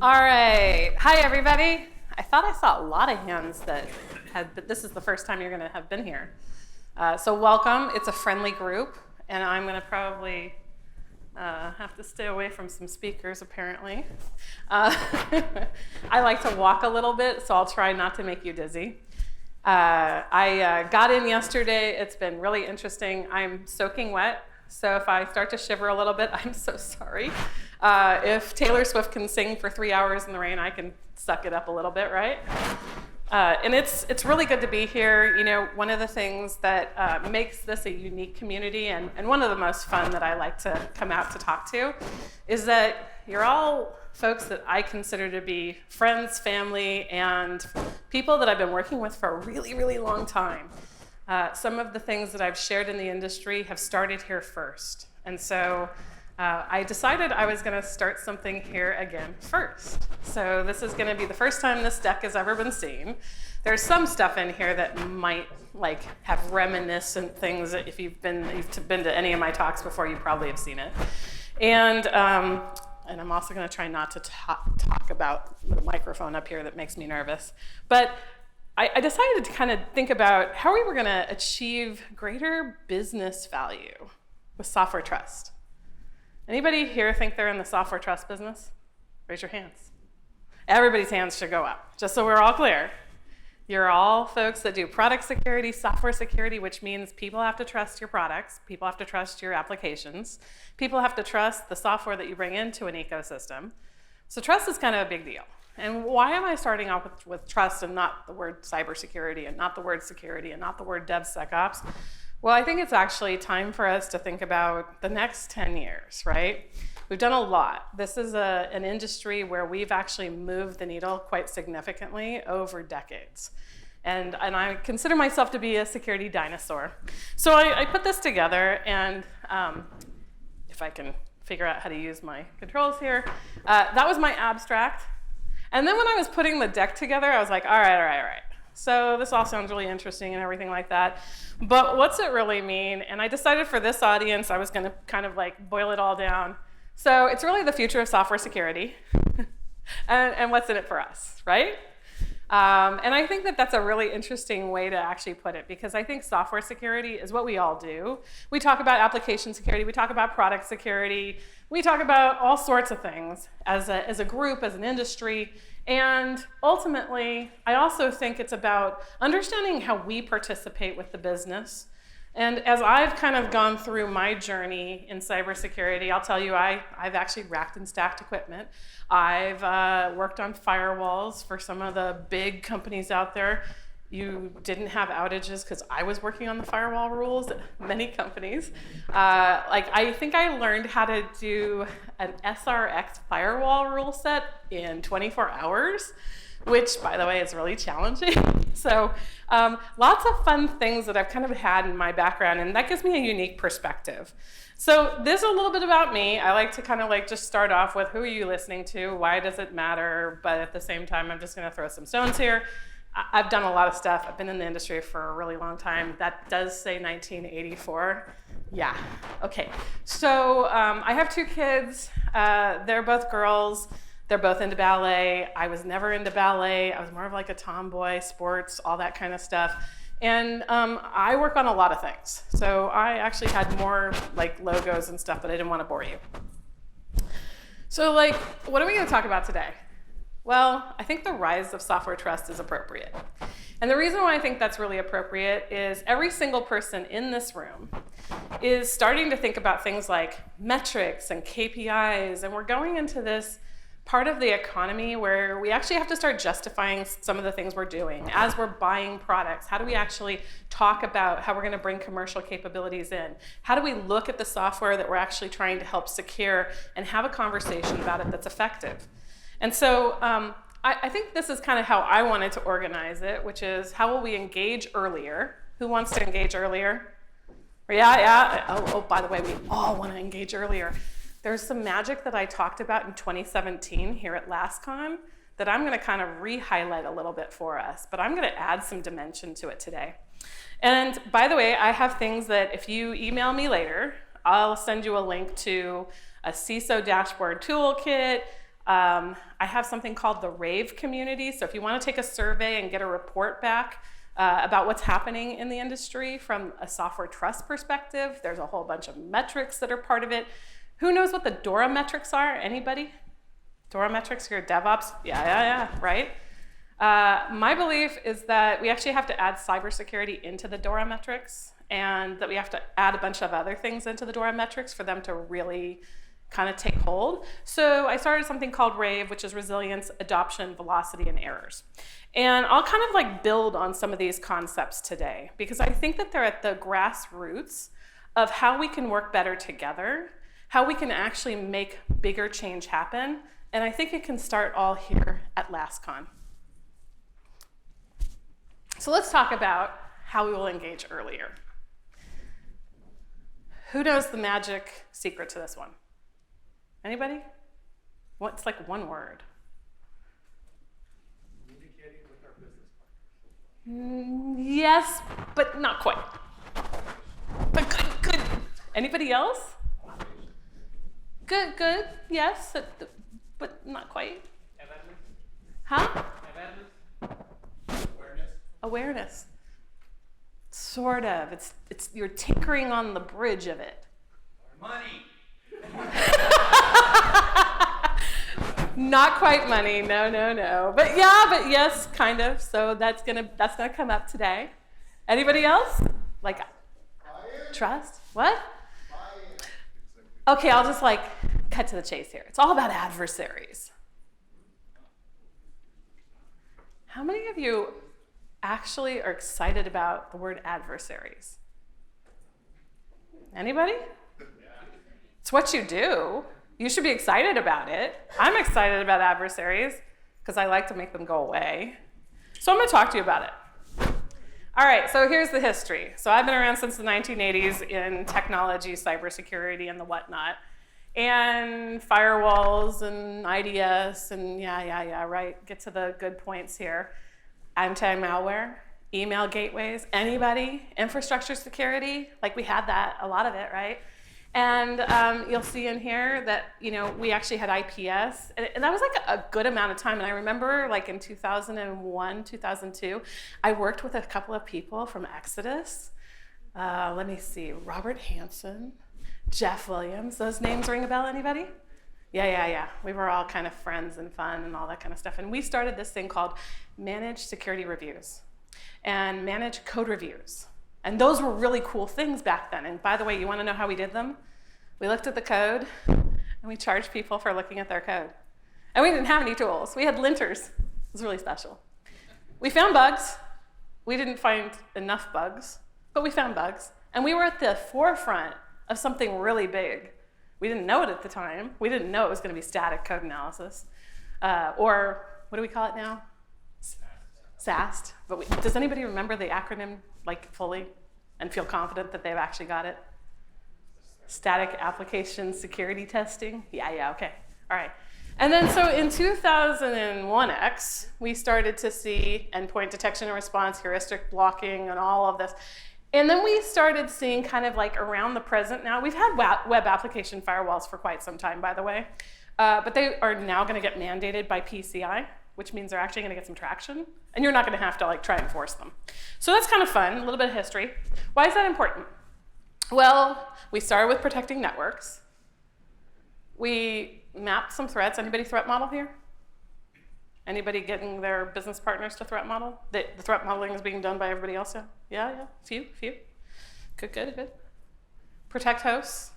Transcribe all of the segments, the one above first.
All right. Hi, everybody. I thought I saw a lot of hands but this is the first time you're going to have been here. So welcome. It's a friendly group, and I'm going to probably have to stay away from some speakers, apparently. I like to walk a little bit, so I'll try not to make you dizzy. I got in yesterday. It's been really interesting. I'm soaking wet, so if I start to shiver a little bit, I'm so sorry. If Taylor Swift can sing for 3 hours in the rain, I can suck it up a little bit, right? And it's really good to be here. You know, one of the things that makes this a unique community, and one of the most fun that I like to come out to talk to, is that you're all folks that I consider to be friends, family, and people that I've been working with for a really, really long time. Some of the things that I've shared in the industry have started here first. And so I decided I was going to start something here again first. So this is going to be the first time this deck has ever been seen. There's some stuff in here that might have reminiscent things that if you've been to any of my talks before, you probably have seen it. And I'm also going to try not to talk about the microphone up here that makes me nervous. But I decided to kind of think about how we were going to achieve greater business value with software trust. Anybody here think they're in the software trust business? Raise your hands. Everybody's hands should go up, just so we're all clear. You're all folks that do product security, software security, which means people have to trust your products, people have to trust your applications, people have to trust the software that you bring into an ecosystem. So trust is kind of a big deal. And why am I starting off with trust and not the word cybersecurity and not the word security and not the word DevSecOps? Well, I think it's actually time for us to think about the next 10 years, right? We've done a lot. This is an industry where we've actually moved the needle quite significantly over decades. And I consider myself to be a security dinosaur. So I put this together, and if I can figure out how to use my controls here, that was my abstract. And then when I was putting the deck together, I was like, all right. So this all sounds really interesting and everything like that, but what's it really mean? And I decided for this audience, I was going to kind of boil it all down. So it's really the future of software security and what's in it for us, right? And I think that that's a really interesting way to actually put it, because I think software security is what we all do. We talk about application security, we talk about product security, we talk about all sorts of things as a group, as an industry. And ultimately, I also think it's about understanding how we participate with the business. And as I've kind of gone through my journey in cybersecurity, I'll tell you, I've actually racked and stacked equipment. I've worked on firewalls for some of the big companies out there. You didn't have outages because I was working on the firewall rules at many companies. I think I learned how to do an SRX firewall rule set in 24 hours, which, by the way, is really challenging. So lots of fun things that I've kind of had in my background, and that gives me a unique perspective. So this is a little bit about me. I like to kind of just start off with, who are you listening to? Why does it matter? But at the same time, I'm just going to throw some stones here. I've done a lot of stuff. I've been in the industry for a really long time. That does say 1984. Yeah, okay. So I have 2 kids. They're both girls. They're both into ballet. I was never into ballet. I was more of a tomboy, sports, all that kind of stuff. And I work on a lot of things. So I actually had more logos and stuff, but I didn't want to bore you. So what are we going to talk about today? Well, I think the rise of software trust is appropriate. And the reason why I think that's really appropriate is every single person in this room is starting to think about things like metrics and KPIs, and we're going into this part of the economy where we actually have to start justifying some of the things we're doing. As we're buying products, how do we actually talk about how we're going to bring commercial capabilities in? How do we look at the software that we're actually trying to help secure and have a conversation about it that's effective? And so I think this is kind of how I wanted to organize it, which is, how will we engage earlier? Who wants to engage earlier? Yeah. Oh, by the way, we all want to engage earlier. There's some magic that I talked about in 2017 here at LastCon that I'm going to kind of re-highlight a little bit for us, but I'm going to add some dimension to it today. And by the way, I have things that if you email me later, I'll send you a link to a CISO dashboard toolkit, I have something called the RAVE community. So if you want to take a survey and get a report back about what's happening in the industry from a software trust perspective, there's a whole bunch of metrics that are part of it. Who knows what the DORA metrics are? Anybody? DORA metrics, you're DevOps? Yeah, right? My belief is that we actually have to add cybersecurity into the DORA metrics, and that we have to add a bunch of other things into the DORA metrics for them to really kind of take hold. So I started something called RAVE, which is resilience, adoption, velocity, and errors. And I'll kind of like build on some of these concepts today, because I think that they're at the grassroots of how we can work better together, how we can actually make bigger change happen. And I think it can start all here at LastCon. So let's talk about how we will engage earlier. Who knows the magic secret to this one? Anybody? What's like one word? Communicating with our business partners. Yes, but not quite. But good. Anybody else? Good, yes, but not quite. Awareness. Huh? Awareness. Awareness. Sort of. It's you're tinkering on the bridge of it. Money. Not quite money. No. But yes, kind of. So that's gonna come up today. Anybody else? Like trust? What? Okay, I'll just like cut to the chase here. It's all about adversaries. How many of you actually are excited about the word adversaries? Anybody? It's what you do. You should be excited about it. I'm excited about adversaries because I like to make them go away. So I'm going to talk to you about it. All right, so here's the history. So I've been around since the 1980s in technology, cybersecurity, and the whatnot. And firewalls and IDS and yeah, right. Get to the good points here. Anti-malware, email gateways, anybody, infrastructure security, like we had that, a lot of it, right? And you'll see in here that, we actually had IPS, and that was like a good amount of time. And I remember like in 2001, 2002, I worked with a couple of people from Exodus. Let me see, Robert Hansen, Jeff Williams. Those names ring a bell, anybody? Yeah. We were all kind of friends and fun and all that kind of stuff. And we started this thing called Managed Security Reviews and Managed Code Reviews. And those were really cool things back then. And by the way, you want to know how we did them? We looked at the code, and we charged people for looking at their code. And we didn't have any tools. We had linters. It was really special. We found bugs. We didn't find enough bugs, but we found bugs. And we were at the forefront of something really big. We didn't know it at the time. We didn't know it was going to be static code analysis. Or what do we call it now? SAST. But does anybody remember the acronym like fully and feel confident that they've actually got it? Static application security testing? Yeah, okay. All right. And then so in 2001X, we started to see endpoint detection and response, heuristic blocking, and all of this. And then we started seeing kind of like around the present now, we've had web application firewalls for quite some time, by the way, but they are now going to get mandated by PCI, which means they're actually going to get some traction, and you're not going to have to like try and force them. So that's kind of fun, a little bit of history. Why is that important? Well, we started with protecting networks. We mapped some threats. Anybody threat model here? Anybody getting their business partners to threat model? The threat modeling is being done by everybody else now? Yeah, few. Good. Protect hosts.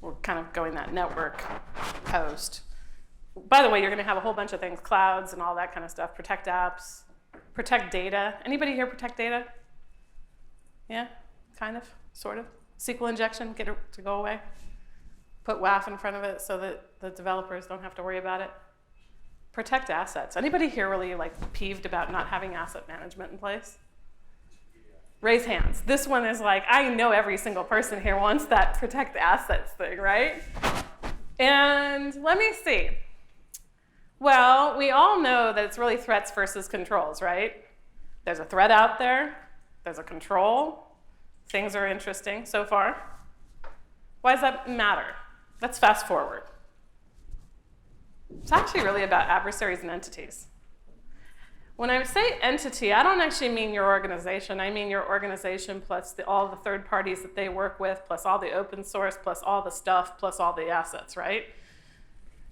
We're kind of going that network host. By the way, you're going to have a whole bunch of things, clouds and all that kind of stuff. Protect apps, protect data. Anybody here protect data? Yeah, kind of, sort of. SQL injection, get it to go away. Put WAF in front of it so that the developers don't have to worry about it. Protect assets. Anybody here really like peeved about not having asset management in place? Raise hands. This one is like, I know every single person here wants that protect assets thing, right? And let me see. Well, we all know that it's really threats versus controls, right? There's a threat out there. There's a control. Things are interesting so far. Why does that matter? Let's fast forward. It's actually really about adversaries and entities. When I say entity, I don't actually mean your organization. I mean your organization plus all the third parties that they work with, plus all the open source, plus all the stuff, plus all the assets, right?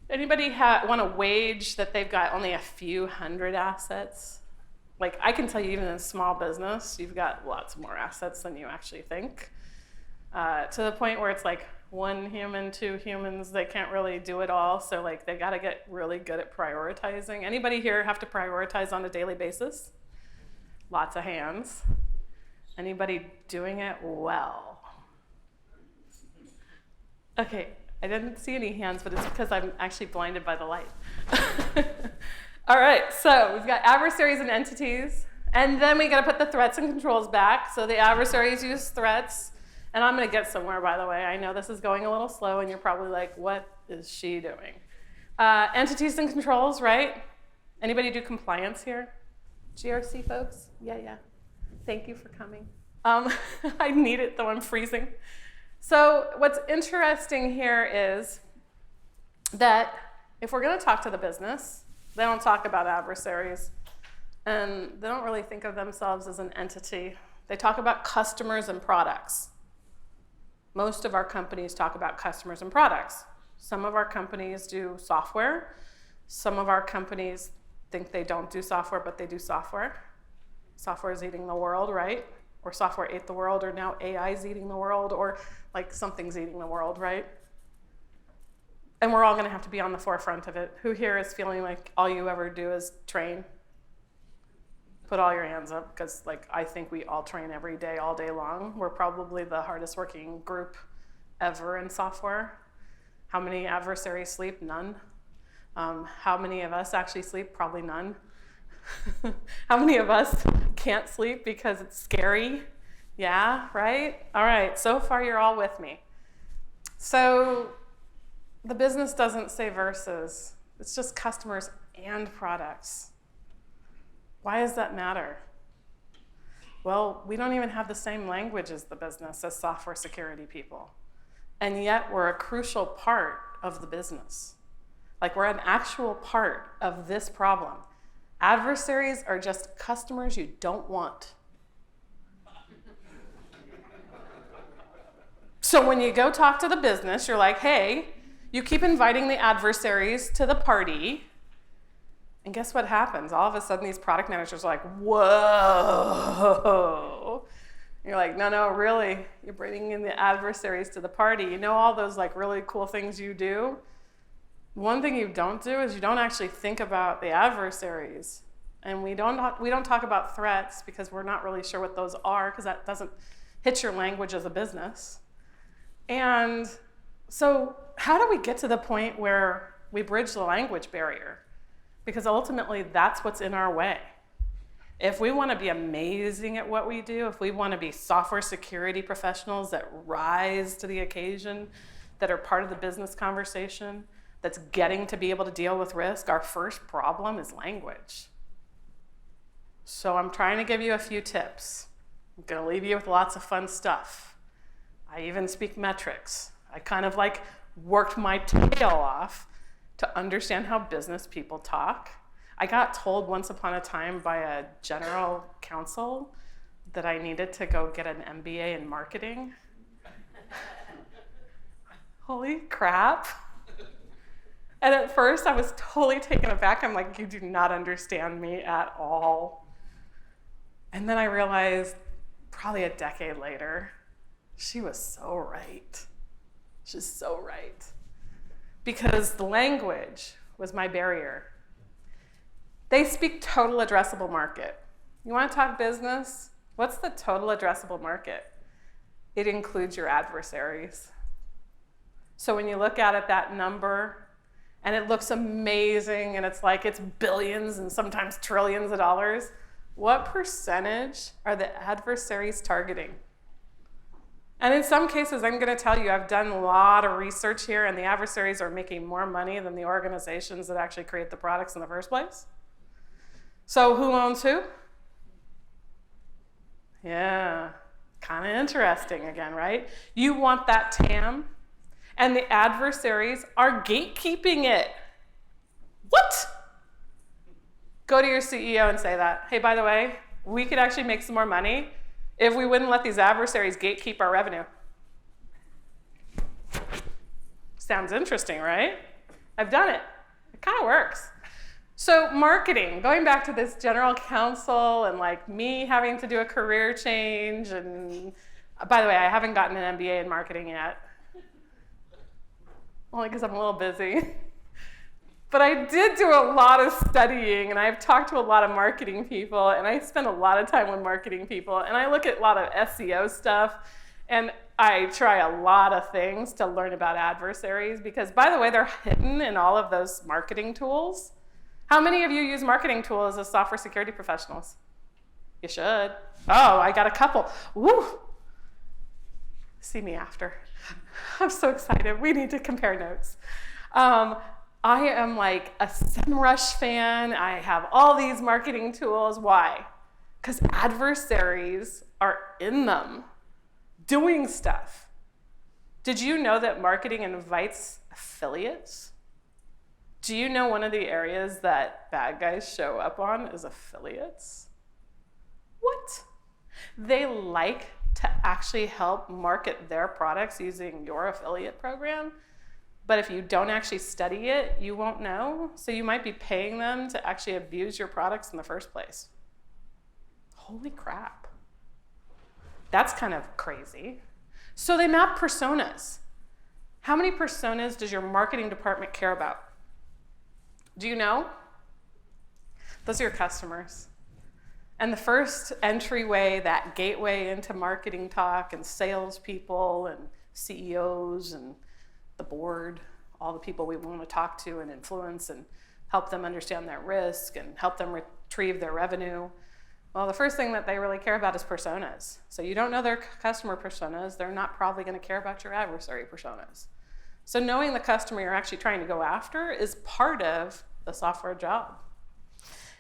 Anybody want to wage that they've got only a few hundred assets? Like, I can tell you, even in small business, you've got lots more assets than you actually think. To the point where it's like 1 human, 2 humans, they can't really do it all. So like they got to get really good at prioritizing. Anybody here have to prioritize on a daily basis? Lots of hands. Anybody doing it well? Okay, I didn't see any hands, but it's because I'm actually blinded by the light. All right, so we've got adversaries and entities. And then we got to put the threats and controls back. So the adversaries use threats. And I'm going to get somewhere, by the way. I know this is going a little slow, and you're probably like, what is she doing? Entities and controls, right? Anybody do compliance here? GRC folks? Yeah. Thank you for coming. I need it, though I'm freezing. So what's interesting here is that if we're going to talk to the business, they don't talk about adversaries, and they don't really think of themselves as an entity. They talk about customers and products. Most of our companies talk about customers and products. Some of our companies do software. Some of our companies think they don't do software, but they do software. Software is eating the world, right? Or software ate the world, or now AI is eating the world, or like something's eating the world, right? And we're all going to have to be on the forefront of it. Who here is feeling like all you ever do is train? Put all your hands up, because like I think we all train every day, all day long. We're probably the hardest working group ever in software. How many adversaries sleep? None. How many of us actually sleep? Probably none. How many of us can't sleep because it's scary? Yeah, right? All right, so far you're all with me. So the business doesn't say versus. It's just customers and products. Why does that matter? Well, we don't even have the same language as the business as software security people. And yet we're a crucial part of the business. Like we're an actual part of this problem. Adversaries are just customers you don't want. So when you go talk to the business, you're like, hey, you keep inviting the adversaries to the party. And guess what happens? All of a sudden, these product managers are like, whoa. You're like, no, really? You're bringing in the adversaries to the party. You know all those like really cool things you do? One thing you don't do is you don't actually think about the adversaries. And we don't talk about threats because we're not really sure what those are, because that doesn't hit your language as a business. And so how do we get to the point where we bridge the language barrier? Because ultimately, that's what's in our way. If we want to be amazing at what we do, if we want to be software security professionals that rise to the occasion, that are part of the business conversation, that's getting to be able to deal with risk, our first problem is language. So I'm trying to give you a few tips. I'm going to leave you with lots of fun stuff. I even speak metrics. I kind of like worked my tail off to understand how business people talk. I got told once upon a time by a general counsel that I needed to go get an MBA in marketing. Holy crap. And at first I was totally taken aback. I'm like, you do not understand me at all. And then I realized probably a decade later, she was so right. She's so right. Because the language was my barrier. They speak total addressable market. You want to talk business? What's the total addressable market? It includes your adversaries. So when you look at it, that number, and it looks amazing, and it's like it's billions and sometimes trillions of dollars, what percentage are the adversaries targeting? And in some cases, I'm going to tell you, I've done a lot of research here, and the adversaries are making more money than the organizations that actually create the products in the first place. So who owns who? Yeah, kind of interesting again, right? You want that TAM, and the adversaries are gatekeeping it. What? Go to your CEO and say that. Hey, by the way, we could actually make some more money if we wouldn't let these adversaries gatekeep our revenue. Sounds interesting, right? I've done it. It kind of works. So marketing, going back to this general counsel and like me having to do a career change, and by the way, I haven't gotten an MBA in marketing yet. Only because I'm a little busy. But I did do a lot of studying, and I've talked to a lot of marketing people, and I spend a lot of time with marketing people, and I look at a lot of SEO stuff, and I try a lot of things to learn about adversaries, because by the way, they're hidden in all of those marketing tools. How many of you use marketing tools as software security professionals? You should. Oh, I got a couple. Woo! See me after. I'm so excited. We need to compare notes. I am like a SEMrush fan. I have all these marketing tools. Why? Because adversaries are in them, doing stuff. Did you know that marketing invites affiliates? Do you know one of the areas that bad guys show up on is affiliates? What? They like to actually help market their products using your affiliate program. But if you don't actually study it, you won't know. So you might be paying them to actually abuse your products in the first place. Holy crap. That's kind of crazy. So they map personas. How many personas does your marketing department care about? Do you know? Those are your customers. And the first entryway, that gateway into marketing talk and salespeople and CEOs and the board, all the people we want to talk to and influence and help them understand their risk and help them retrieve their revenue. Well, the first thing that they really care about is personas. So you don't know their customer personas, they're not probably going to care about your adversary personas. So knowing the customer you're actually trying to go after is part of the software job.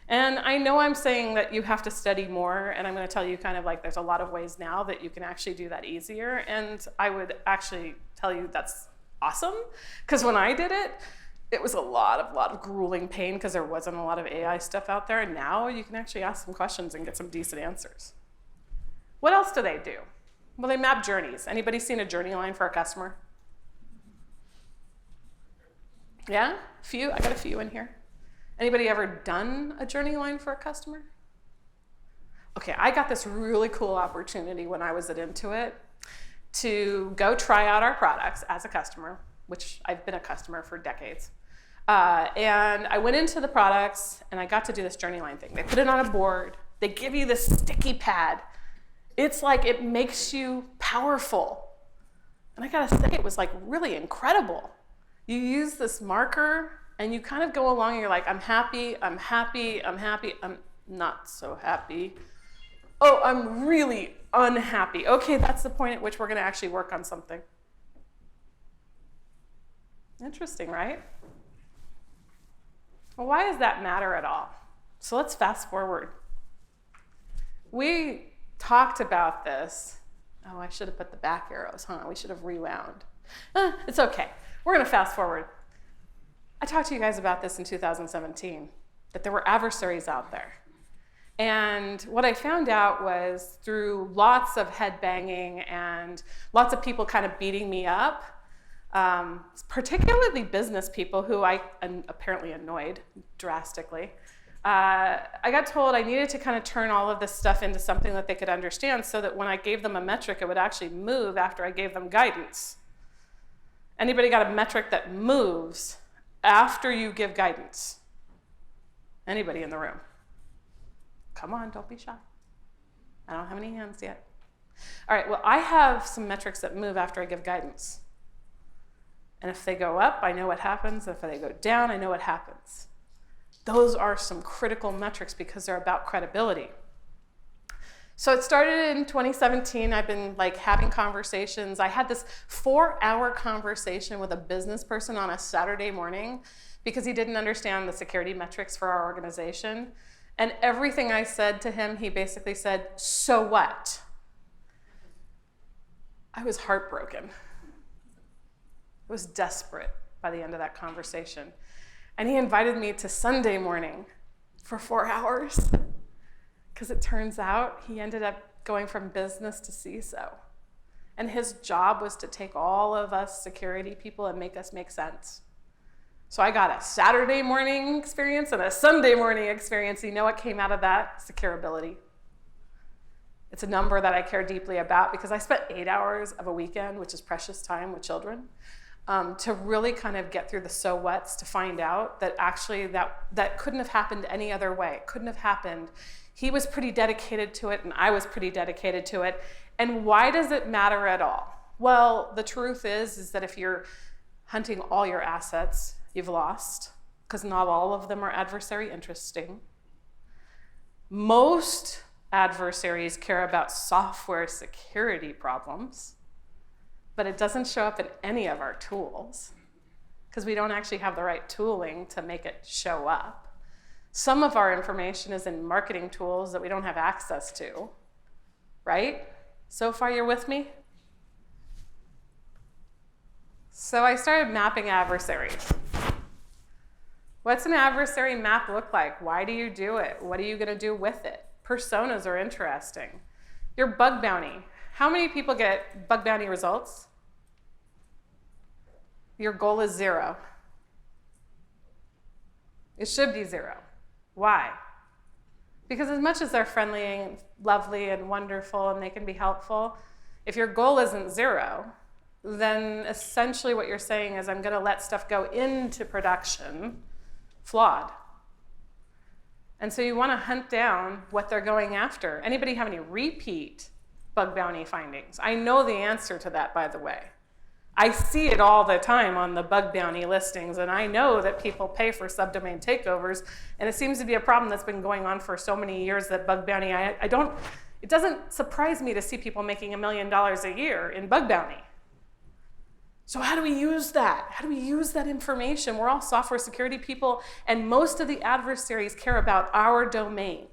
And I know I'm saying that you have to study more, and I'm going to tell you kind of like there's a lot of ways now that you can actually do that easier, and I would actually tell you that's awesome, because when I did it, it was a lot of grueling pain because there wasn't a lot of AI stuff out there, and now you can actually ask some questions and get some decent answers. What else do they do? Well, they map journeys. Anybody seen a journey line for a customer? Yeah? A few? I got a few in here. Anybody ever done a journey line for a customer? Okay, I got this really cool opportunity when I was at Intuit to go try out our products as a customer, which I've been a customer for decades. And I went into the products and I got to do this journey line thing. They put it on a board. They give you this sticky pad. It's like it makes you powerful. And I gotta say, it was like really incredible. You use this marker and you kind of go along and you're like, I'm happy, I'm happy, I'm happy, I'm not so happy. Oh, I'm really unhappy. Okay, that's the point at which we're gonna actually work on something. Interesting, right? Well, why does that matter at all? So let's fast forward. We talked about this. Oh, I should have put the back arrows, huh? We should have rewound. It's okay. We're gonna fast forward. I talked to you guys about this in 2017, that there were adversaries out there. And what I found out was through lots of head banging and lots of people kind of beating me up, particularly business people who I apparently annoyed drastically. I got told I needed to kind of turn all of this stuff into something that they could understand so that when I gave them a metric, it would actually move after I gave them guidance. Anybody got a metric that moves after you give guidance? Anybody in the room? Come on, don't be shy. I don't have any hands yet. All right, well, I have some metrics that move after I give guidance. And if they go up, I know what happens. If they go down, I know what happens. Those are some critical metrics because they're about credibility. So it started in 2017. I've been like having conversations. I had this 4-hour conversation with a business person on a Saturday morning because he didn't understand the security metrics for our organization. And everything I said to him, he basically said, so what? I was heartbroken. I was desperate by the end of that conversation. And he invited me to Sunday morning for 4 hours, because it turns out he ended up going from business to CISO. And his job was to take all of us security people and make us make sense. So I got a Saturday morning experience and a Sunday morning experience. You know what came out of that? Securability. It's a number that I care deeply about because I spent 8 hours of a weekend, which is precious time with children, to really kind of get through the so whats to find out that actually that couldn't have happened any other way. It couldn't have happened. He was pretty dedicated to it and I was pretty dedicated to it. And why does it matter at all? Well, the truth is that if you're hunting all your assets, you've lost, because not all of them are adversary interesting. Most adversaries care about software security problems, but it doesn't show up in any of our tools because we don't actually have the right tooling to make it show up. Some of our information is in marketing tools that we don't have access to, right? So far, you're with me? So I started mapping adversaries. What's an adversary map look like? Why do you do it? What are you going to do with it? Personas are interesting. Your bug bounty. How many people get bug bounty results? Your goal is 0. It should be 0. Why? Because as much as they're friendly and lovely and wonderful and they can be helpful, if your goal isn't 0, then essentially what you're saying is I'm going to let stuff go into production flawed. And so you want to hunt down what they're going after. Anybody have any repeat bug bounty findings? I know the answer to that, by the way. I see it all the time on the bug bounty listings, and I know that people pay for subdomain takeovers, and it seems to be a problem that's been going on for so many years that bug bounty, it doesn't surprise me to see people making $1 million a year in bug bounty. So how do we use that? How do we use that information? We're all software security people, and most of the adversaries care about our domain.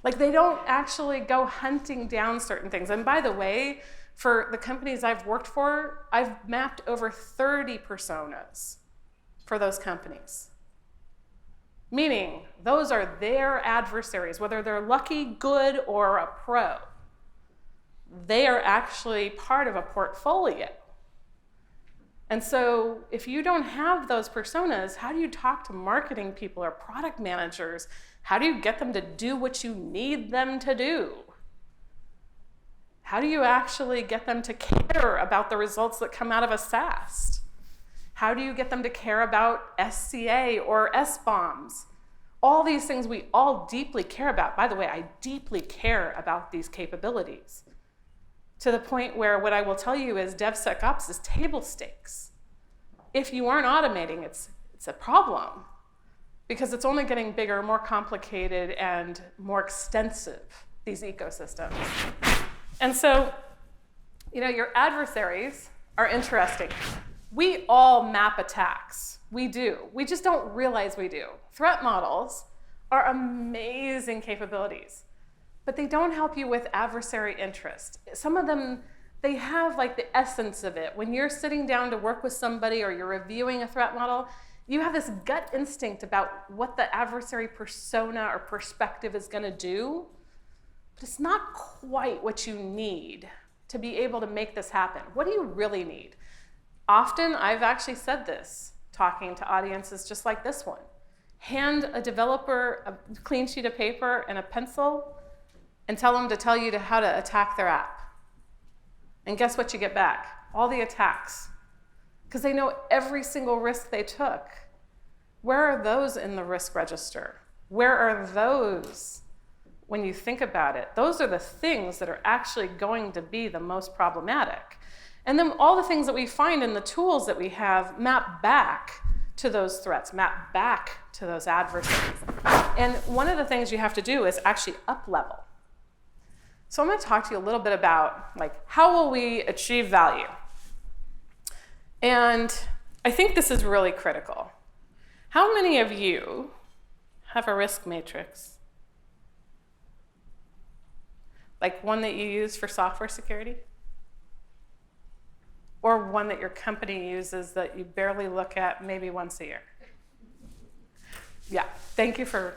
Like, they don't actually go hunting down certain things. And by the way, for the companies I've worked for, I've mapped over 30 personas for those companies. Meaning, those are their adversaries, whether they're lucky, good, or a pro. They are actually part of a portfolio. And so if you don't have those personas, how do you talk to marketing people or product managers? How do you get them to do what you need them to do? How do you actually get them to care about the results that come out of a SAST? How do you get them to care about SCA or SBOMs? All these things we all deeply care about. By the way, I deeply care about these capabilities, to the point where what I will tell you is DevSecOps is table stakes. If you aren't automating, it's a problem, because it's only getting bigger, more complicated, and more extensive, these ecosystems. And so, your adversaries are interesting. We all map attacks. We do. We just don't realize we do. Threat models are amazing capabilities, but they don't help you with adversary interest. Some of them, they have like the essence of it. When you're sitting down to work with somebody or you're reviewing a threat model, you have this gut instinct about what the adversary persona or perspective is going to do, but it's not quite what you need to be able to make this happen. What do you really need? Often, I've actually said this, talking to audiences just like this one. Hand a developer a clean sheet of paper and a pencil and tell them to tell you how to attack their app. And guess what you get back? All the attacks. Because they know every single risk they took. Where are those in the risk register? Where are those when you think about it? Those are the things that are actually going to be the most problematic. And then all the things that we find in the tools that we have map back to those threats, map back to those adversaries. And one of the things you have to do is actually up-level. So I'm going to talk to you a little bit about how will we achieve value? And I think this is really critical. How many of you have a risk matrix? Like one that you use for software security? Or one that your company uses that you barely look at maybe once a year? Yeah, thank you for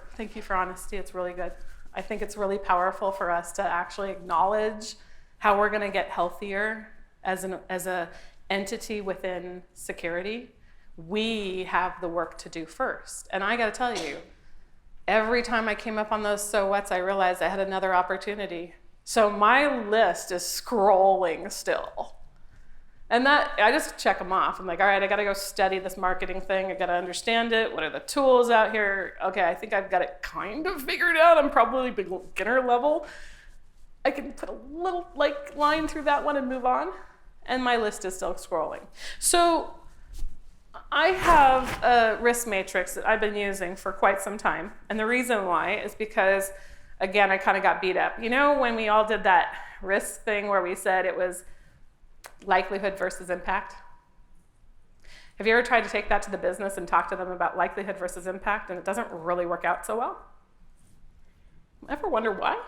honesty. It's really good. I think it's really powerful for us to actually acknowledge how we're going to get healthier as a entity within security. We have the work to do first. And I got to tell you, every time I came up on those so whats, I realized I had another opportunity. So my list is scrolling still. And that, I just check them off. I'm like, all right, I got to go study this marketing thing. I got to understand it. What are the tools out here? Okay, I think I've got it kind of figured out. I'm probably beginner level. I can put a little line through that one and move on. And my list is still scrolling. So I have a risk matrix that I've been using for quite some time. And the reason why is because, again, I kind of got beat up. You know, when we all did that risk thing where we said it was likelihood versus impact? Have you ever tried to take that to the business and talk to them about likelihood versus impact, and it doesn't really work out so well? Ever wonder why?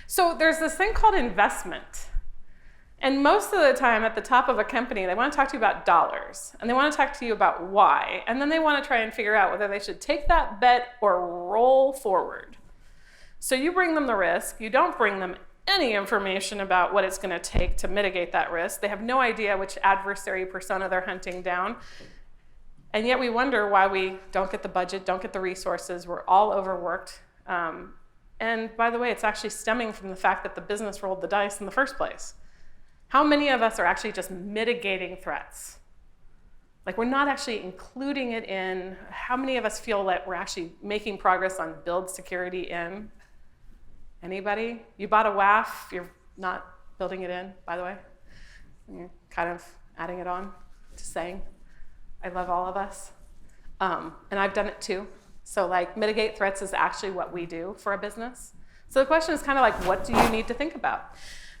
So there's this thing called investment. And most of the time at the top of a company, they want to talk to you about dollars, and they want to talk to you about why, and then they want to try and figure out whether they should take that bet or roll forward. So you bring them the risk, you don't bring them any information about what it's going to take to mitigate that risk. They have no idea which adversary persona they're hunting down. And yet we wonder why we don't get the budget, don't get the resources, we're all overworked. And by the way, it's actually stemming from the fact that the business rolled the dice in the first place. How many of us are actually just mitigating threats? Like, we're not actually including it in. How many of us feel that we're actually making progress on build security in? Anybody? You bought a WAF, you're not building it in, by the way. You're kind of adding it on, just saying. I love all of us. And I've done it too. So mitigate threats is actually what we do for a business. So the question is kind of like, what do you need to think about?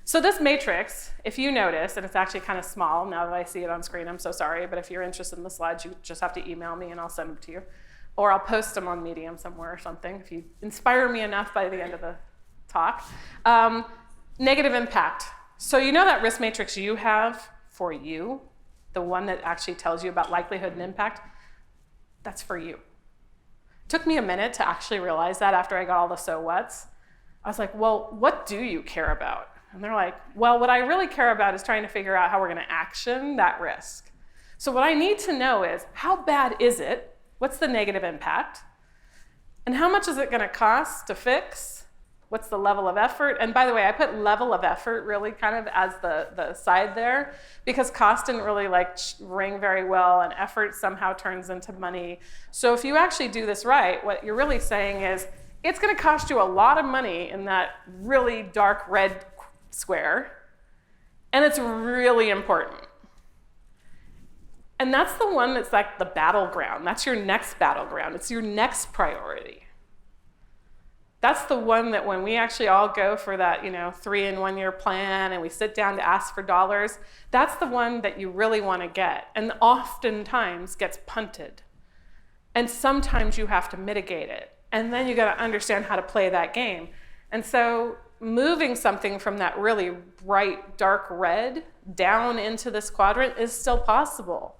So this matrix, if you notice, and it's actually kind of small now that I see it on screen, I'm so sorry, but if you're interested in the slides, you just have to email me and I'll send them to you. Or I'll post them on Medium somewhere or something if you inspire me enough by the end of the talk. Negative impact. So you know that risk matrix you have for you, the one that actually tells you about likelihood and impact, that's for you. It took me a minute to actually realize that after I got all the so whats. I was like, well, what do you care about? And they're like, well, what I really care about is trying to figure out how we're going to action that risk. So what I need to know is, how bad is it? What's the negative impact? And how much is it going to cost to fix? What's the level of effort? And by the way, I put level of effort really kind of as the side there, because cost didn't really ring very well, and effort somehow turns into money. So if you actually do this right, what you're really saying is, it's going to cost you a lot of money in that really dark red square, and it's really important. And that's the one that's like the battleground. That's your next battleground. It's your next priority. That's the one that when we actually all go for that, 3 and 1 year plan and we sit down to ask for dollars, that's the one that you really want to get, and oftentimes gets punted. And sometimes you have to mitigate it. And then you got to understand how to play that game. And so moving something from that really bright, dark red down into this quadrant is still possible.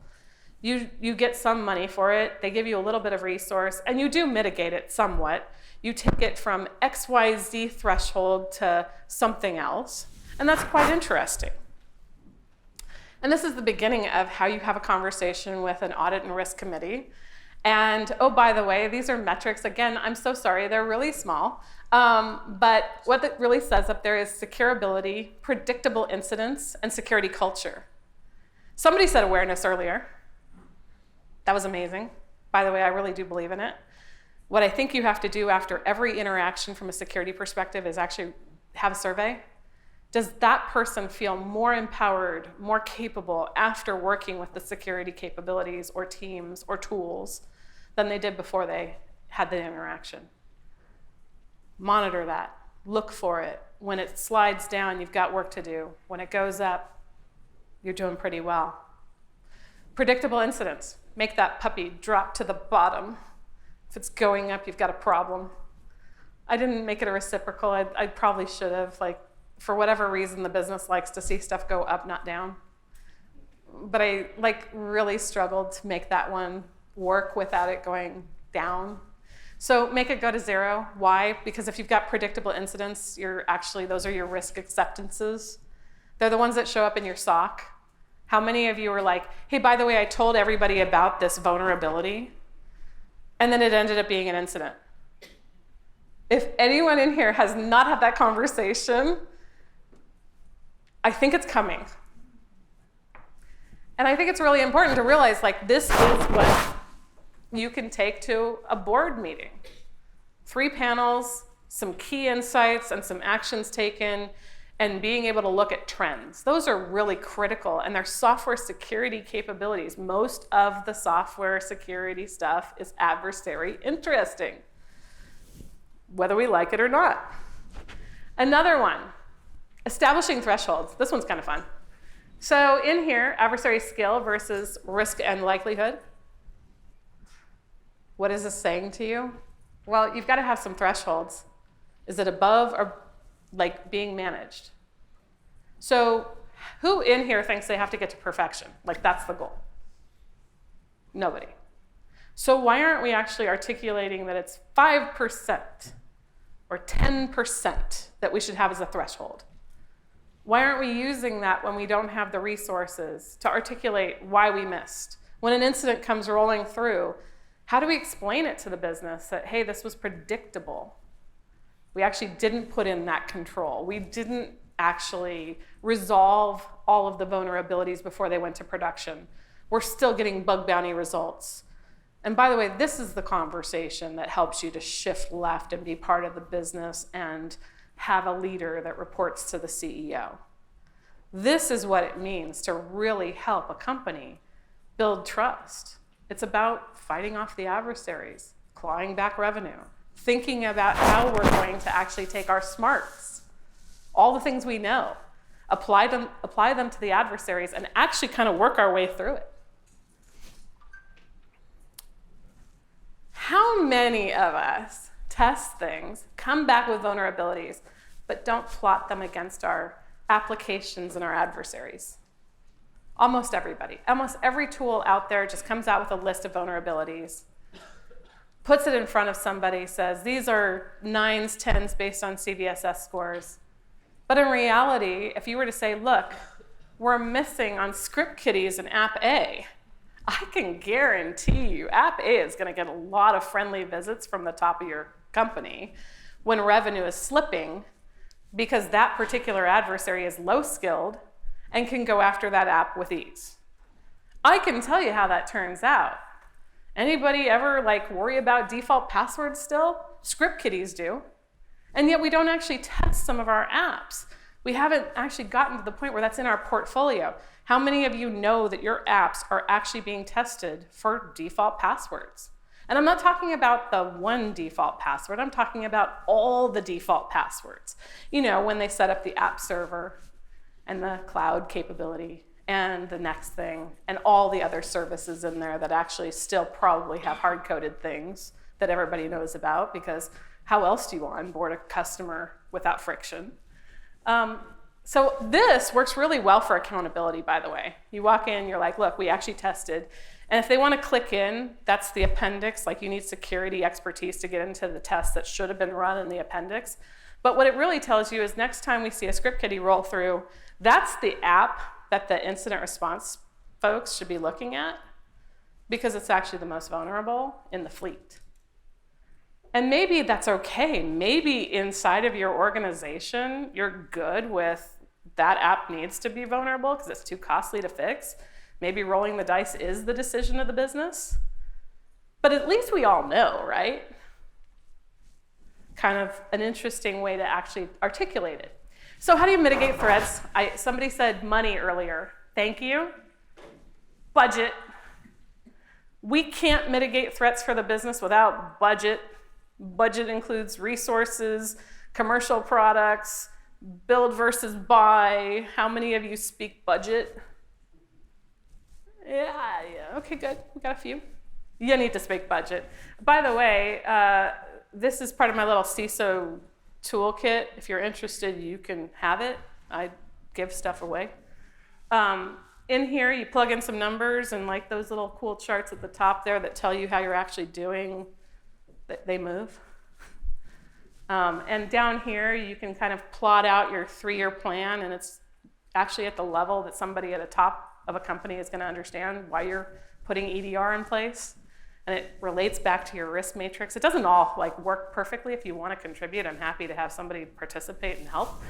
You get some money for it, they give you a little bit of resource, and you do mitigate it somewhat. You take it from XYZ threshold to something else, and that's quite interesting. And this is the beginning of how you have a conversation with an audit and risk committee. And oh, by the way, these are metrics. Again, I'm so sorry, they're really small. But what it really says up there is securability, predictable incidents, and security culture. Somebody said awareness earlier. That was amazing. By the way, I really do believe in it. What I think you have to do after every interaction from a security perspective is actually have a survey. Does that person feel more empowered, more capable after working with the security capabilities or teams or tools than they did before they had the interaction? Monitor that. Look for it. When it slides down, you've got work to do. When it goes up, you're doing pretty well. Predictable incidents. Make that puppy drop to the bottom. If it's going up, you've got a problem. I didn't make it a reciprocal. I probably should have. For whatever reason, the business likes to see stuff go up, not down. But I really struggled to make that one work without it going down. So make it go to 0. Why? Because if you've got predictable incidents, those are your risk acceptances. They're the ones that show up in your SOC. How many of you are like, hey, by the way, I told everybody about this vulnerability, and then it ended up being an incident? If anyone in here has not had that conversation, I think it's coming. And I think it's really important to realize, like, this is what you can take to a board meeting. 3 panels, some key insights and some actions taken, and being able to look at trends. Those are really critical, and they're software security capabilities. Most of the software security stuff is adversary interesting, whether we like it or not. Another one, establishing thresholds. This one's kind of fun. So in here, adversary skill versus risk and likelihood. What is this saying to you? Well, you've got to have some thresholds. Is it above or like being managed? So who in here thinks they have to get to perfection? Like that's the goal? Nobody. So why aren't we actually articulating that it's 5% or 10% that we should have as a threshold? Why aren't we using that when we don't have the resources to articulate why we missed? When an incident comes rolling through, how do we explain it to the business that, hey, this was predictable? We actually didn't put in that control. We didn't actually resolve all of the vulnerabilities before they went to production. We're still getting bug bounty results. And by the way, this is the conversation that helps you to shift left and be part of the business and have a leader that reports to the CEO. This is what it means to really help a company build trust. It's about fighting off the adversaries, clawing back revenue, thinking about how we're going to actually take our smarts, all the things we know, apply them to the adversaries, and actually kind of work our way through it. How many of us test things, come back with vulnerabilities, but don't plot them against our applications and our adversaries? Almost everybody. Almost every tool out there just comes out with a list of vulnerabilities, puts it in front of somebody, says, these are 9s, 10s based on CVSS scores. But in reality, if you were to say, look, we're missing on script kiddies in App A, I can guarantee you App A is going to get a lot of friendly visits from the top of your company when revenue is slipping because that particular adversary is low-skilled and can go after that app with ease. I can tell you how that turns out. Anybody ever worry about default passwords still? Script kiddies do. And yet we don't actually test some of our apps. We haven't actually gotten to the point where that's in our portfolio. How many of you know that your apps are actually being tested for default passwords? And I'm not talking about the one default password. I'm talking about all the default passwords. You know, when they set up the app server and the cloud capability and the next thing and all the other services in there that actually still probably have hard-coded things that everybody knows about, because how else do you onboard a customer without friction? So this works really well for accountability, by the way. You walk in, you're like, look, we actually tested. And if they want to click in, that's the appendix. You need security expertise to get into the test that should have been run in the appendix. But what it really tells you is next time we see a script kiddie roll through, that's the app that the incident response folks should be looking at, because it's actually the most vulnerable in the fleet. And maybe that's okay. Maybe inside of your organization, you're good with that app needs to be vulnerable because it's too costly to fix. Maybe rolling the dice is the decision of the business. But at least we all know, right? Kind of an interesting way to actually articulate it. So how do you mitigate threats? Somebody said money earlier. Thank you. Budget. We can't mitigate threats for the business without budget. Budget includes resources, commercial products, build versus buy. How many of you speak budget? Yeah, okay, good. We got a few. You need to speak budget. By the way, this is part of my little CISO toolkit. If you're interested, you can have it. I give stuff away. In here, you plug in some numbers and those little cool charts at the top there that tell you how you're actually doing They move. And down here, you can kind of plot out your 3-year plan, and it's actually at the level that somebody at the top of a company is going to understand why you're putting EDR in place. And it relates back to your risk matrix. It doesn't all work perfectly. If you want to contribute, I'm happy to have somebody participate and help.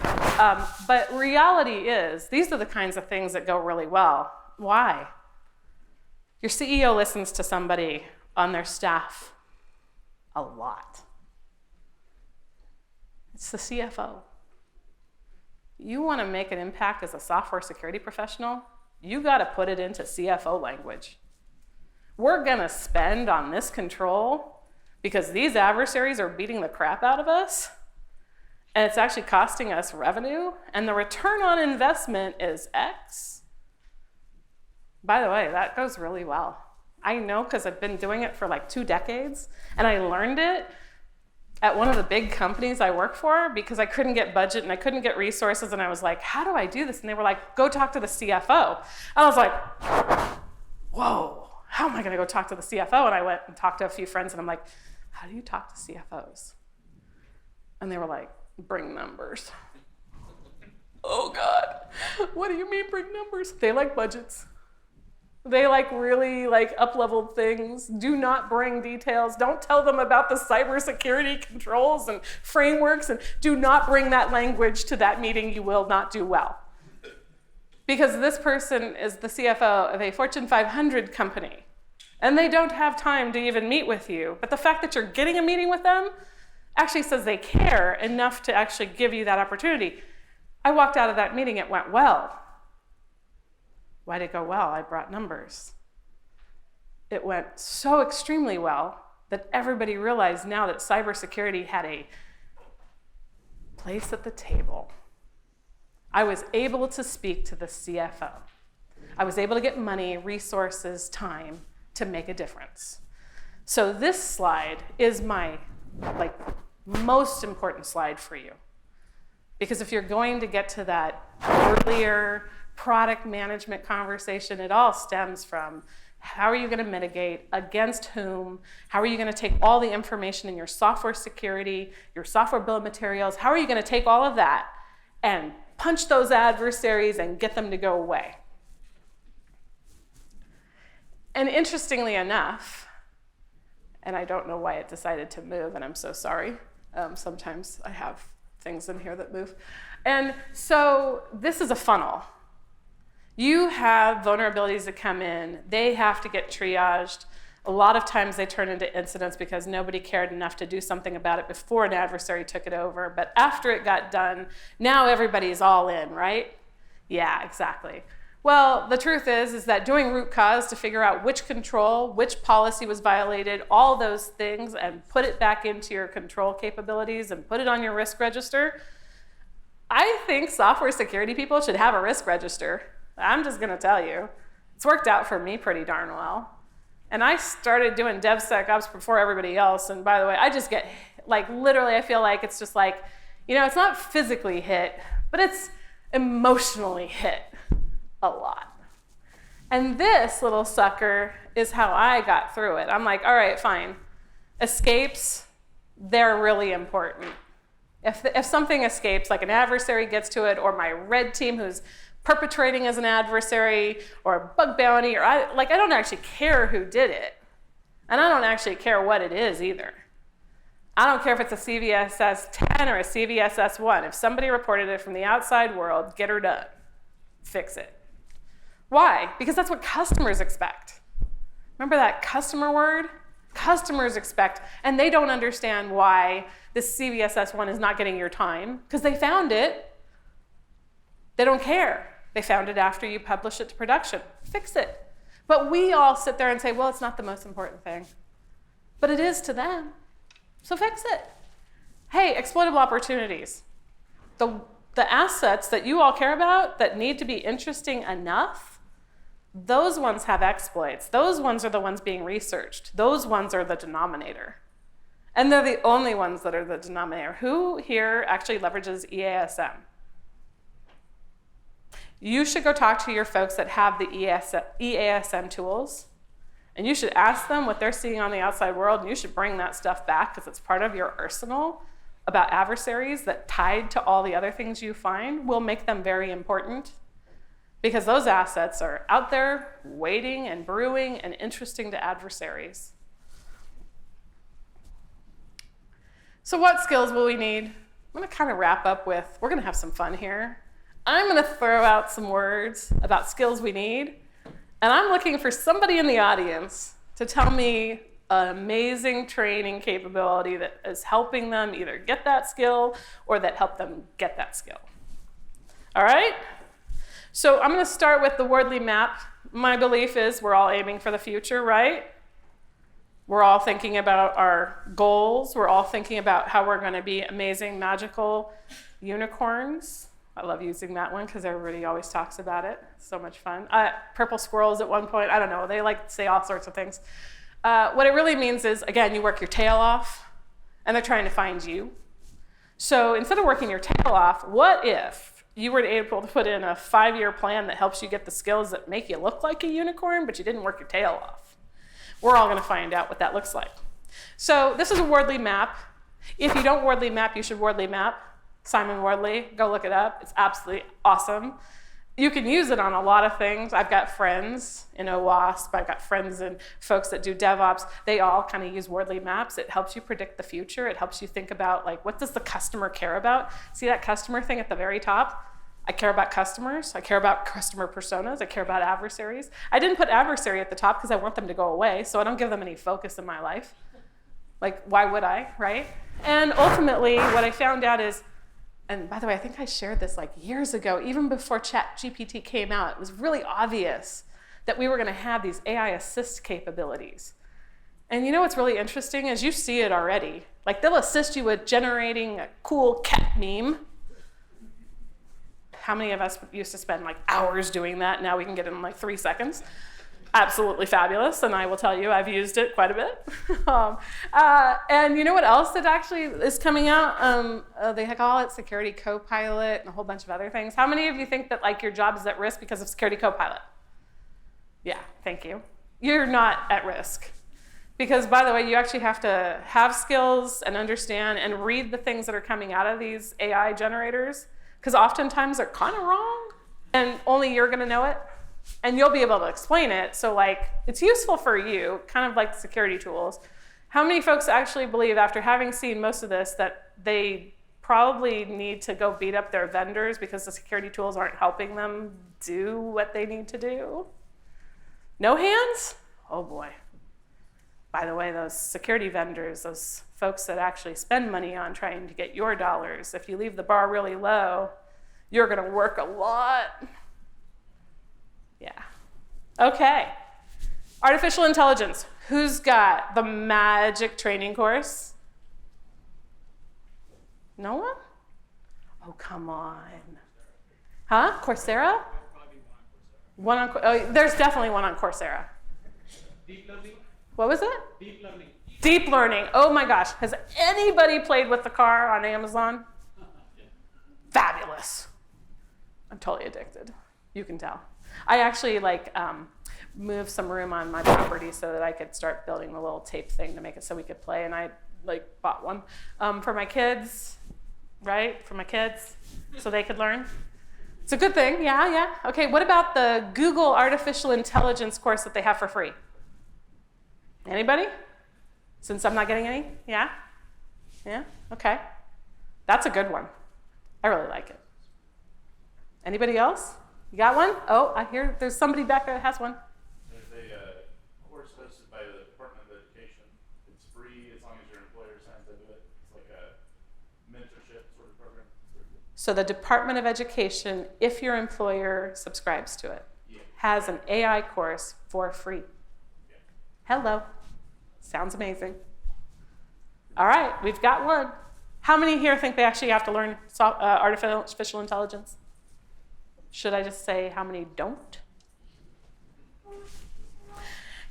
But reality is, these are the kinds of things that go really well. Why? Your CEO listens to somebody on their staff a lot. It's the CFO. You want to make an impact as a software security professional, you got to put it into CFO language. We're going to spend on this control because these adversaries are beating the crap out of us, and it's actually costing us revenue, and the return on investment is X. By the way, that goes really well. I know because I've been doing it for 2 decades, and I learned it at one of the big companies I work for because I couldn't get budget and I couldn't get resources, and I was like, how do I do this? And they were like, go talk to the CFO. And I was like, whoa. How am I going to go talk to the CFO? And I went and talked to a few friends, and I'm like, how do you talk to CFOs? And they were like, bring numbers. Oh, God. What do you mean bring numbers? They like budgets. They like really up-leveled things. Do not bring details. Don't tell them about the cybersecurity controls and frameworks, and do not bring that language to that meeting. You will not do well. Because this person is the CFO of a Fortune 500 company, and they don't have time to even meet with you. But the fact that you're getting a meeting with them actually says they care enough to actually give you that opportunity. I walked out of that meeting, it went well. Why did it go well? I brought numbers. It went so extremely well that everybody realized now that cybersecurity had a place at the table. I was able to speak to the CFO. I was able to get money, resources, time to make a difference. So this slide is my most important slide for you. Because if you're going to get to that earlier product management conversation, it all stems from how are you going to mitigate, against whom, how are you going to take all the information in your software security, your software bill of materials, how are you going to take all of that and punch those adversaries and get them to go away. And interestingly enough, and I don't know why it decided to move, and I'm so sorry. Sometimes I have things in here that move. And so this is a funnel. You have vulnerabilities that come in. They have to get triaged. A lot of times they turn into incidents because nobody cared enough to do something about it before an adversary took it over. But after it got done, now everybody's all in, right? Yeah, exactly. Well, the truth is that doing root cause to figure out which control, which policy was violated, all those things, and put it back into your control capabilities and put it on your risk register. I think software security people should have a risk register. I'm just gonna tell you. It's worked out for me pretty darn well. And I started doing DevSecOps before everybody else. And by the way, I just get, literally, I feel like it's just it's not physically hit, but it's emotionally hit a lot. And this little sucker is how I got through it. I'm like, all right, fine. Escapes, they're really important. If something escapes, like an adversary gets to it, or my red team who's perpetrating as an adversary, or a bug bounty, or I don't actually care who did it. And I don't actually care what it is either. I don't care if it's a CVSS 10 or a CVSS 1. If somebody reported it from the outside world, get her done. Fix it. Why? Because that's what customers expect. Remember that customer word? Customers expect, and they don't understand why this CVSS 1 is not getting your time, because they found it. They don't care. They found it after you publish it to production. Fix it. But we all sit there and say, well, it's not the most important thing. But it is to them. So fix it. Hey, exploitable opportunities. The assets that you all care about that need to be interesting enough, those ones have exploits. Those ones are the ones being researched. Those ones are the denominator. And they're the only ones that are the denominator. Who here actually leverages EASM? You should go talk to your folks that have the EASM tools And you should ask them what they're seeing on the outside world, and you should bring that stuff back because it's part of your arsenal about adversaries that, tied to all the other things you find, will make them very important, because those assets are out there waiting and brewing and interesting to adversaries. So what skills will we need? I'm going to kind of wrap up with, we're going to have some fun here. I'm going to throw out some words about skills we need, and I'm looking for somebody in the audience to tell me an amazing training capability that is helping them either get that skill or that helped them get that skill. All right? So I'm going to start with the wordly map. My belief is we're all aiming for the future, right? We're all thinking about our goals. We're all thinking about how we're going to be amazing, magical unicorns. I love using that one because everybody always talks about it. So much fun. Purple squirrels at one point, I don't know, they like to say all sorts of things. What it really means is, again, you work your tail off, and they're trying to find you. So instead of working your tail off, what if you were able to put in a 5-year plan that helps you get the skills that make you look like a unicorn, but you didn't work your tail off? We're all going to find out what that looks like. So this is a wordly map. If you don't wordly map, you should wordly map. Simon Wardley, go look it up. It's absolutely awesome. You can use it on a lot of things. I've got friends in OWASP. I've got friends and folks that do DevOps. They all kind of use wordly maps. It helps you predict the future. It helps you think about, like, what does the customer care about? See that customer thing at the very top? I care about customers. I care about customer personas. I care about adversaries. I didn't put adversary at the top because I want them to go away, so I don't give them any focus in my life. Like, why would I, right? And ultimately, what I found out is, and by the way, I think I shared this like years ago, even before ChatGPT came out, it was really obvious that we were going to have these AI assist capabilities. And you know what's really interesting is you see it already. Like, they'll assist you with generating a cool cat meme. How many of us used to spend like hours doing that? Now we can get it in like 3 seconds. Absolutely fabulous, and I will tell you, I've used it quite a bit. And you know what else that actually is coming out? They call it Security Copilot and a whole bunch of other things. How many of you think that like your job is at risk because of Security Copilot? Yeah, thank you. You're not at risk. Because, by the way, you actually have to have skills and understand and read the things that are coming out of these AI generators, because oftentimes they're kind of wrong, and only you're going to know it. And you'll be able to explain it. So like, it's useful for you, kind of like security tools. How many folks actually believe, after having seen most of this, that they probably need to go beat up their vendors because the security tools aren't helping them do what they need to do? No hands? Oh boy. By the way, those security vendors, those folks that actually spend money on trying to get your dollars, if you leave the bar really low, you're gonna work a lot. Yeah. Okay. Artificial intelligence. Who's got the magic training course? No one? Oh, come on. Huh? Coursera? One on Coursera. Oh, there's definitely one on Coursera. Deep learning? What was it? Deep learning. Deep learning. Oh my gosh. Has anybody played with the car on Amazon? Yeah. Fabulous. I'm totally addicted. You can tell. I actually moved some room on my property so that I could start building the little tape thing to make it so we could play, and I bought one for my kids, right? For my kids, so they could learn. It's a good thing, yeah. Okay, what about the Google Artificial Intelligence course that they have for free? Anybody? Since I'm not getting any? Yeah? Okay. That's a good one. I really like it. Anybody else? You got one? Oh, I hear there's somebody back there that has one. There's a course hosted by the Department of Education. It's free as long as your employer signs into it. It's like a mentorship sort of program. So the Department of Education, if your employer subscribes to it, has an AI course for free. Yeah. Hello. Sounds amazing. All right, we've got one. How many here think they actually have to learn artificial intelligence? Should I just say how many don't?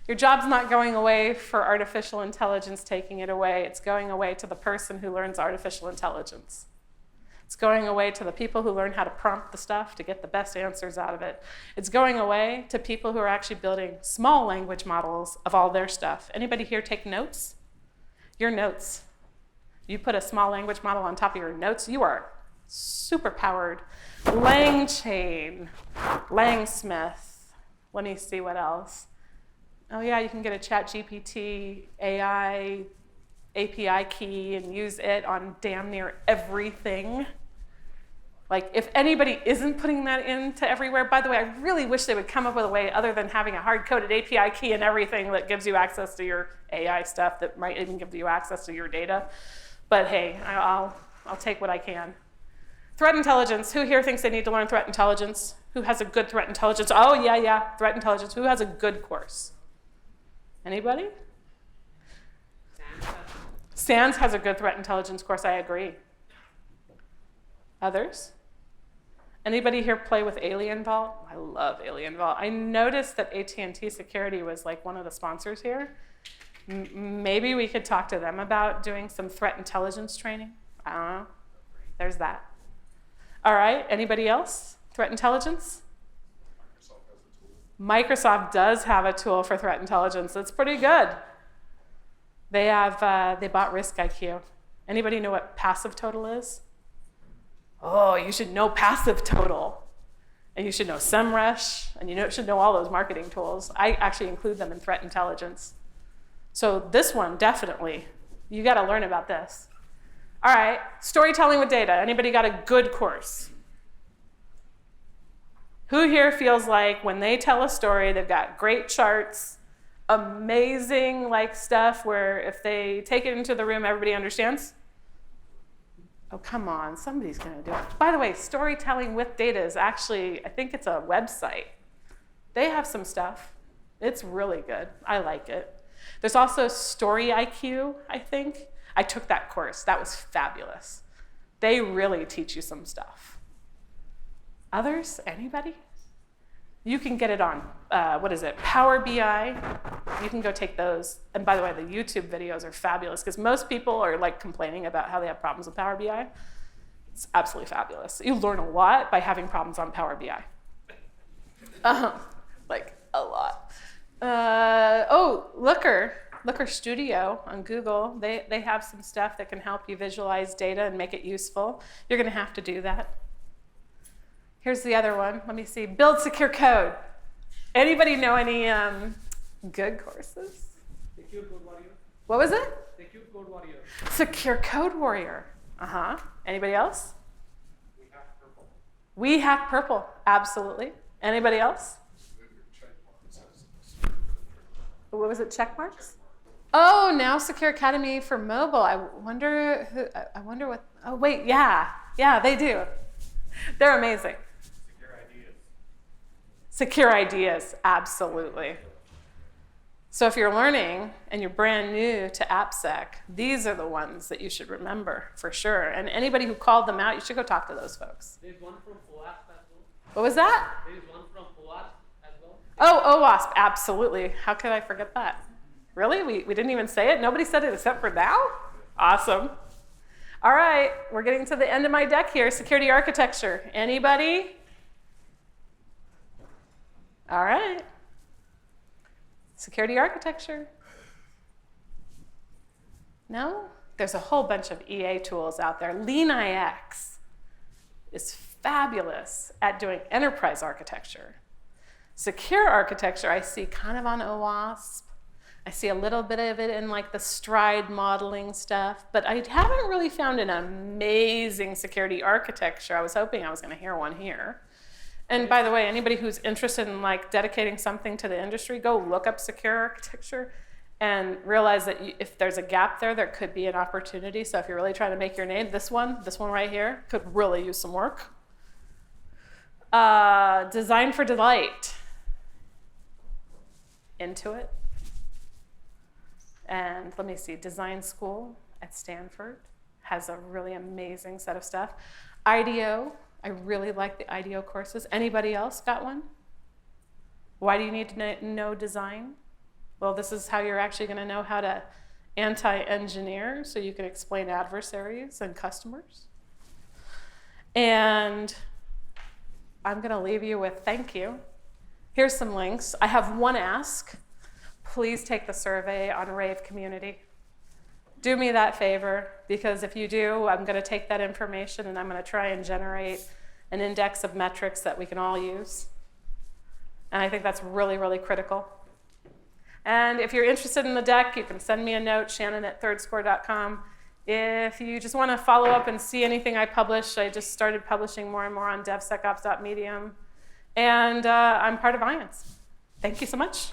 Your job's not going away for artificial intelligence taking it away. It's going away to the person who learns artificial intelligence. It's going away to the people who learn how to prompt the stuff to get the best answers out of it. It's going away to people who are actually building small language models of all their stuff. Anybody here take notes? Your notes. You put a small language model on top of your notes, you are super powered. LangChain, Langsmith. Let me see what else. Oh yeah, you can get a ChatGPT AI API key and use it on damn near everything. Like, if anybody isn't putting that into everywhere, by the way, I really wish they would come up with a way other than having a hard-coded API key and everything that gives you access to your AI stuff that might even give you access to your data. But hey, I'll take what I can. Threat intelligence. Who here thinks they need to learn threat intelligence? Who has a good threat intelligence? Oh, yeah, threat intelligence. Who has a good course? Anybody? SANS has a good threat intelligence course, I agree. Others? Anybody here play with Alien Vault? I love Alien Vault. I noticed that AT&T Security was like one of the sponsors here. Maybe we could talk to them about doing some threat intelligence training. I don't know. There's that. All right, anybody else? Threat intelligence? Microsoft does have a tool for threat intelligence. That's pretty good. They bought Risk IQ. Anybody know what passive total is? Oh, you should know passive total. And you should know SEMrush, and you should know all those marketing tools. I actually include them in threat intelligence. So this one, definitely. You got to learn about this. All right, storytelling with data. Anybody got a good course? Who here feels like when they tell a story, they've got great charts, amazing stuff where if they take it into the room, everybody understands? Oh, come on, somebody's going to do it. By the way, storytelling with data is actually, I think it's a website. They have some stuff. It's really good. I like it. There's also Story IQ, I think. I took that course. That was fabulous. They really teach you some stuff. Others? Anybody? You can get it on, Power BI. You can go take those. And by the way, the YouTube videos are fabulous because most people are complaining about how they have problems with Power BI. It's absolutely fabulous. You learn a lot by having problems on Power BI. A lot. Looker Studio on Google. They have some stuff that can help you visualize data and make it useful. You're going to have to do that. Here's the other one. Let me see. Build secure code. Anybody know any good courses? Secure Code Warrior. What was it? Secure Code Warrior. Secure Code Warrior. Anybody else? We have purple. We have purple. Absolutely. Anybody else? What was it? Check marks? Oh, now Secure Academy for mobile. I wonder what. Oh wait, yeah, they do. They're amazing. Secure ideas, absolutely. So if you're learning and you're brand new to AppSec, these are the ones that you should remember for sure. And anybody who called them out, you should go talk to those folks. There's one from OWASP as well. What was that? There's one from OWASP as well. Oh, OWASP, absolutely. How could I forget that? Really? We didn't even say it? Nobody said it except for now? Awesome. All right, we're getting to the end of my deck here. Security architecture. Anybody? All right. Security architecture. No? There's a whole bunch of EA tools out there. LeanIX is fabulous at doing enterprise architecture. Secure architecture I see kind of on OWASP. I see a little bit of it in the stride modeling stuff, but I haven't really found an amazing security architecture. I was hoping I was going to hear one here. And by the way, anybody who's interested in dedicating something to the industry, go look up secure architecture and realize that if there's a gap there, there could be an opportunity. So if you're really trying to make your name, this one right here, could really use some work. Design for delight. Intuit. And let me see, Design School at Stanford has a really amazing set of stuff. IDEO, I really like the IDEO courses. Anybody else got one? Why do you need to know design? Well, this is how you're actually going to know how to anti-engineer so you can explain adversaries and customers. And I'm going to leave you with thank you. Here's some links. I have one ask. Please take the survey on Rave Community. Do me that favor, because if you do, I'm going to take that information and I'm going to try and generate an index of metrics that we can all use. And I think that's really, really critical. And if you're interested in the deck, you can send me a note, shannon@thirdscore.com. If you just want to follow up and see anything I publish, I just started publishing more and more on DevSecOps.medium. And I'm part of IONS. Thank you so much.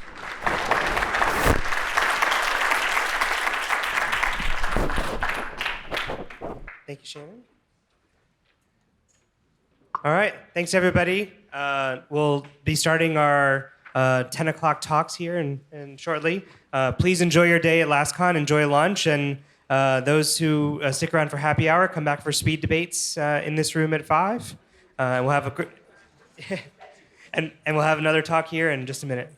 Thank you, Shannon. All right, thanks everybody. We'll be starting our 10 o'clock talks here and shortly. Please enjoy your day at LastCon, enjoy lunch, and those who stick around for happy hour, come back for speed debates in this room at 5. And we'll have a and we'll have another talk here in just a minute.